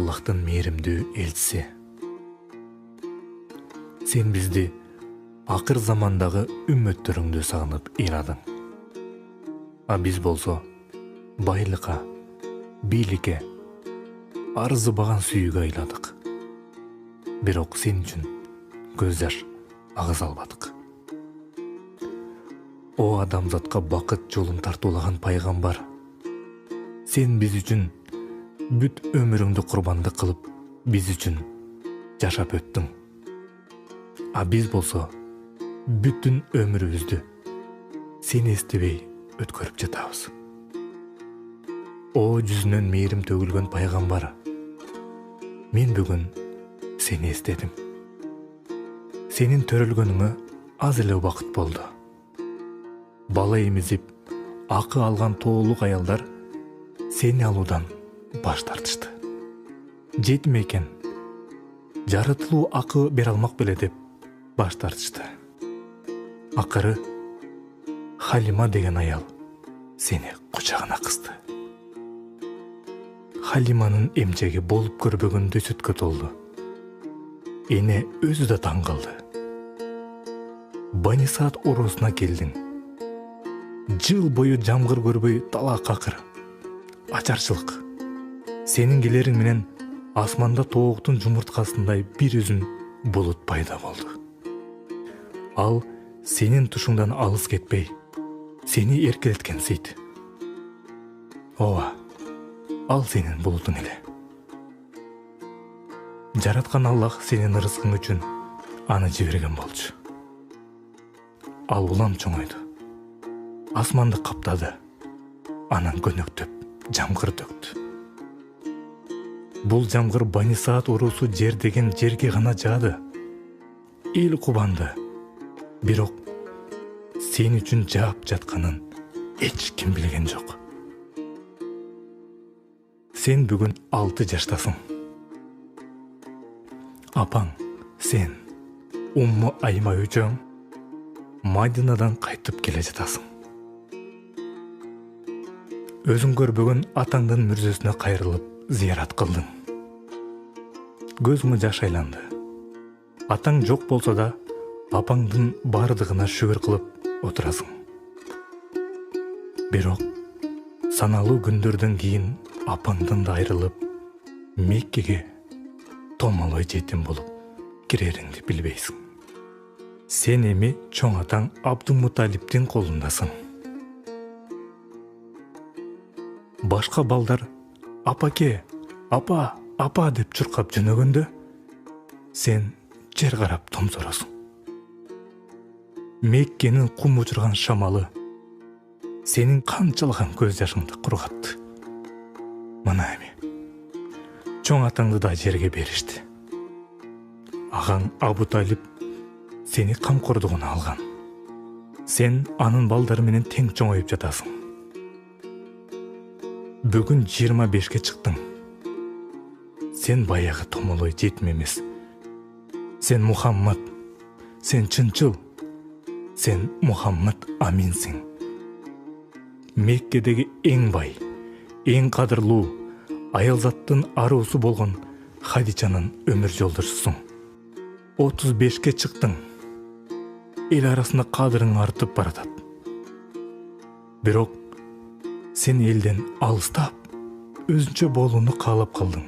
Аллахтын мээримдүү элчиси. Сен бизди акыр замандагы үммөттөрүңдү сагынып ыйрадың. А биз болсо байлыкка, бийликке, арзыбаган сүйүүгө ыйладык. Бирок сен үчүн көз жаш агыза албадык. О адамзатка бакыт жолун тартуулаган пайгамбар, сен биз үчүн бүт өмүрүңдү курбандык кылып, биз үчүн жашап өттүң. А биз болсо бүтүн өмүрүбүздү сени эстебей өткөрүп жатабыз. О жүзүнөн мээрим төгүлгөн пайгамбар, мен бүгүн сени эстедим. Сенин төрөлгөнүңө аз эле убакыт болду. Бала эмизип, акы алган тоолук аялдар сени алуудан баш тартышты. Жетим экен, жаратылуу акы бере алмак беле деп баш тартышты. Акыры Халима деген аял сени кучагына кысты. Халиманын эмчеги болуп көрбөгөндөй сүткө толду. Эне өзү да таң калды. Бани Саад ороосуна келдиң. Жыл бою жамгыр көрбөй талак акыр, ачарчылык. Сенин келериң менен асманда тооктун жумурткасындай бир үзүн булут пайда болду. Ал сенин тушуңдан алыс кетпей, сени эркелеткен сейт. Ооба, ал сенин булутуң эле. Жараткан Аллах сенин ырыскың үчүн аны жиберген болчу. Ал улам чоңойду, асманды каптады, анан көнөктөп жамгыр төктү. Бул жамгыр Бани Саад уруусу жер деген жерге гана жаады. Эл кубанды, бирок сен үчүн жаап жатканын эч ким билген жок. Сен бүгүн 6 жаштасың. Апаң, сен, Умму Айма үчөң Мадинадан кайтып келе жатасың. Өзүң көрбөгөн атаңдын мүрзөсүнө кайрылып зыярат кылдың. Көзүңө жаш айланды. Атаң жок болсо да, апаңдын бардыгына шүгүр кылып отурасың. Бирок саналуу күндөрдөн кийин апаңдан да айрылып, Меккеге томолой жетим болуп кирериңди билбейсиң. Сен эми чоң атаң Абдулмуталиптин колундасың. Башка балдар апаке, апа, апа деп чуркап жөнөгөндө, сен жер карап томсоросуң. Меккенин кум учурган шамалы сенин канчалаган көз жашыңды кургатты. Мына эми чоң атаңды да жерге беришти. Агаң Абу Талип сени камкордугуна алган. Сен анын балдары менен тең чоңоюп жатасың. Бүгүн 25-ке чыктың. Сен баягы томолой жетим эмес. Сен Мухаммад, сен чынчыл, сен Мухаммад Аминсиң. Меккедеги эң бай, эң кадырлуу, аялзаттын аруусу болгон Хадичанын өмүр жолдошусуң. 35-ке чыктың. Эл арасында кадырың артып баратат. Бирок сен элден алыстап, өзүнчө болууну каалап калдың.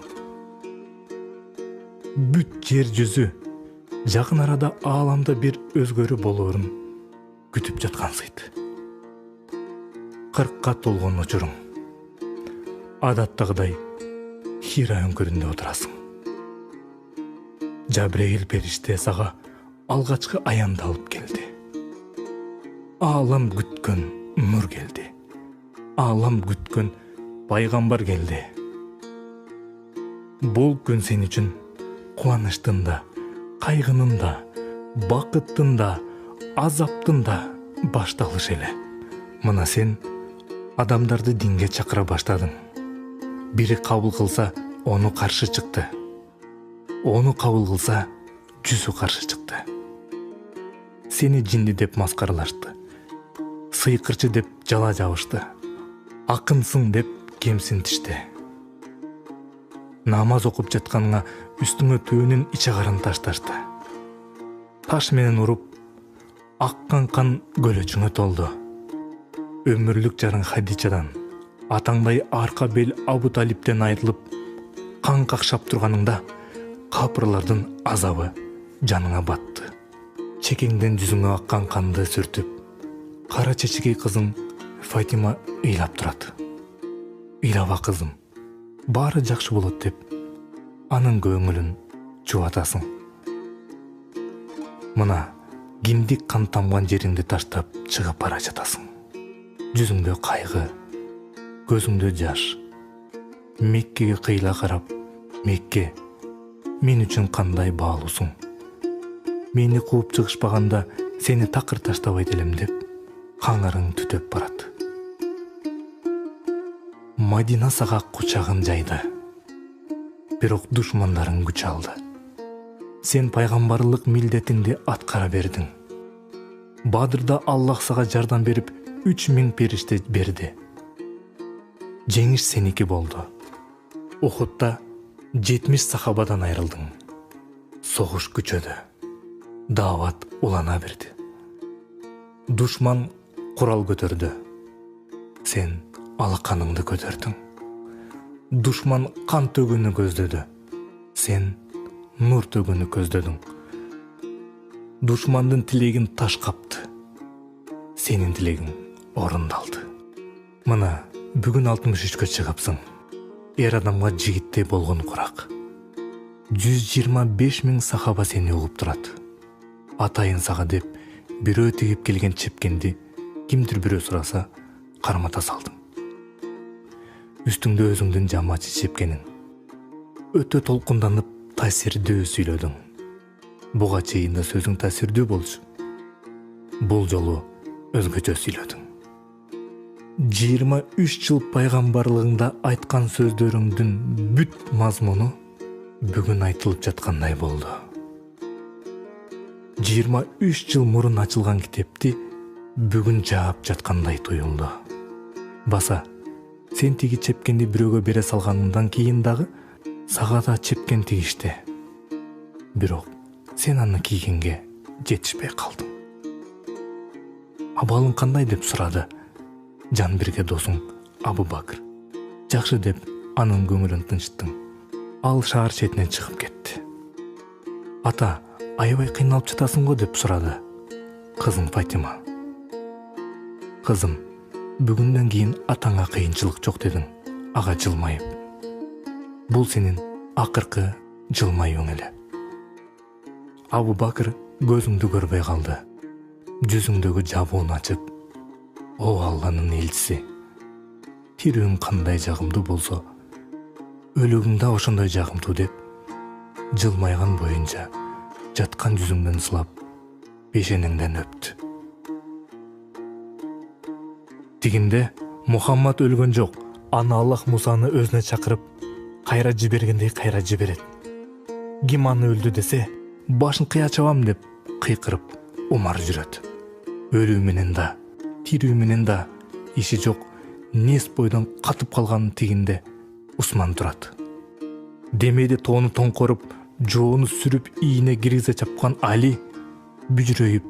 Бүт жер жүзү жакын арада ааламда бир өзгөрүү болоорун күтүп жаткансыйт. 40-ка толгон учуруң. Адаттагыдай Хира өңкүрүндө отурасың. Жабрейил периште сага алгачкы аянды алып келди. Аалам күткөн нур келди. Аалам күткөн пайгамбар келди. Бул күн сен үчүн кубанычтын да, кайгынын да, бакыттын да, азаптын да башталыш эле. Мына сен адамдарды динге чакыра баштадың. Бири кабыл кылса, ону каршы чыкты. Ону кабыл кылса, жүзү каршы чыкты. Сени жинди деп маскаралашты. Сыйкырчы деп жала жабышты. Акынсың деп кемсинтишти. намаз окуп жатканыңа үстүңө төөнүн ичегарын ташташты. Таш менен уруп, аккан кан көлөчүңө толду. Өмүрлүк жарың Хадичадан, атаңдай арка бел Абу Талиптен айрылып, кан какшап турганыңда капырлардын азабы жаныңа батты. Чекеңден жүзүңө аккан канды сүртүп, кара чечекей кызың Фатима ыйлап турат. Ыйлаба кызым, баары жакшы болот деп, анын көңүлүн жубатасың. Мына киндик кан тамган жериңди таштап чыгып бара жатасың. Жүзүңдө кайгы, көзүңдө жаш. Меккеге кыйла карап, Мекке, мен үчүн кандай баалуусуң. Мени кууп чыгышпаганда сени такыр таштабайт элем деп, каңарың түтөп барат. Мадина сага кучагын жайды. Бирок душмандарың күч алды. Сен пайгамбарлык милдетиңди аткара бердиң. Бадырда Аллах сага жардам берип 3000 периште берди. Жеңиш сеники болду. Ухудда 70 сахабадан айрылдың. Согуш күчөдү. Дават улана берди. Душман курал көтөрдү. Сен алаканыңды көтөрдүң. Душман кан төгүүнү көздөдү. Сен нур төгүүнү көздөдүң. Душмандын тилегин таш капты. Сенин тилегиң орундалды. Мына бүгүн 63-кө чыгыпсың. Эр адамга жигиттей болгон курак. 125 000 сахаба сени угуп турат. Атайын сага деп бирөө тигип келген чепкенди кимдир бирөө сураса кармата салдың. Үстүңдө өзүңдүн жамачы чепкениң. Өтө толкунданып таасирдүү сүйлөдүң. Буга чейин да сөзүң таасирдүү болчу. Бул жолу өзгөчө сүйлөдүң. 23 жыл пайгамбарлыгыңда айткан сөздөрүңдүн бүт мазмуну бүгүн айтылып жаткандай болду. 23 жыл мурун ачылган китепти бүгүн жаап жаткандай туюлду. Баса, сен тиги чепкенди бирөөгө бере салганыңдан кийин дагы сага да чепкен тигишти. Бирок сен аны кийгенге жетишпей калдың. Абалың кандай деп сурады жан бирге досуң Абу Бакр. Жакшы деп анын көңүлүн тынчыттың. Ал шаар четине чыгып кетти. Ата, аябай кыйналып жатасың го деп сурады кызың Фатима. Кызым, бүгүндөн кийин атаңа кыйынчылык жок дедиң, ага жылмайып. Бул сенин акыркы жылмаюң эле. Абу Бакр көзүңдү көрбөй калды. Жүзүңдөгү жабууну ачып, о Алланын элчиси, тирүүң кандай жагымдуу болсо, өлүгүң да ошондой жагымдуу деп, жылмайган боюнча жаткан жүзүңдөн сылап, бешенеңден өптү. Тигинде Мухаммад өлгөн жок. Аны Аллах Мусаны өзүнө чакырып, кайра жибергендей кайра жиберет. Ким аны өлдү десе, башын кыя чабам деп кыйкырып Умар жүрөт. Өлүү менен да, тирүү менен да иши жок, нес бойдон катып калган тигинде Усман турат. Демейде тоону тоңкоруп, жоону сүрүп ийине киргизе чапкан Али бүжүрөйүп,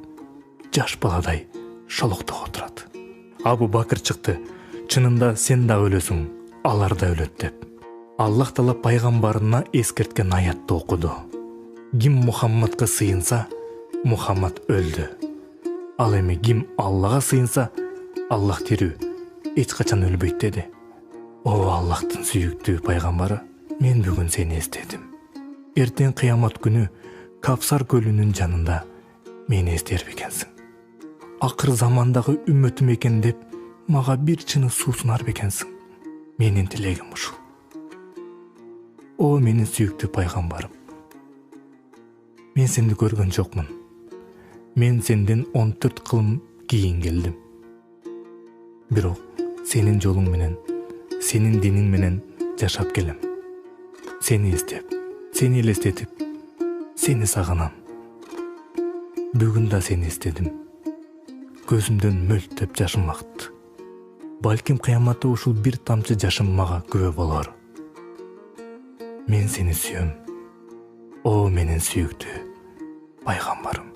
жаш баладай шолоктого отурат. Абу Бакр чыкты. Чынында сен да өлөсүң, алар да өлөт деп. Аллах Таала пайгамбарына эскерткен аятты окуду. Ким Мухаммадка сыйынса, Мухаммад өлдү. Ал эми ким Аллага сыйынса, Аллах тирүү, эч качан өлбөйт деди. О Аллахтын сүйүктүү пайгамбары, мен бүгүн сени эстедим. Эртең кыямат күнү Кавсар көлүнүн жанында мени эстер бекенсиң. Акыр замандагы үммөтүм экен деп, мага бир чыны суу сунар бекенсиң. Менин тилегим ушул. О менин сүйүктүү пайгамбарым, мен сени көргөн жокмун. Мен сенден 14 кылым кийин келдим. Бирок сенин жолуң менен, сенин диниң менен жашап келем. Сени эстеп, сени элестетип, сени сагынам. Бүгүн да сени эстедим. Көзүмдөн мөлтөп жашым акты. Балким кыяматта ушул бир тамчы жашым мага күбө болор. мен сени сүйөм, о менин сүйүктүү пайгамбарым.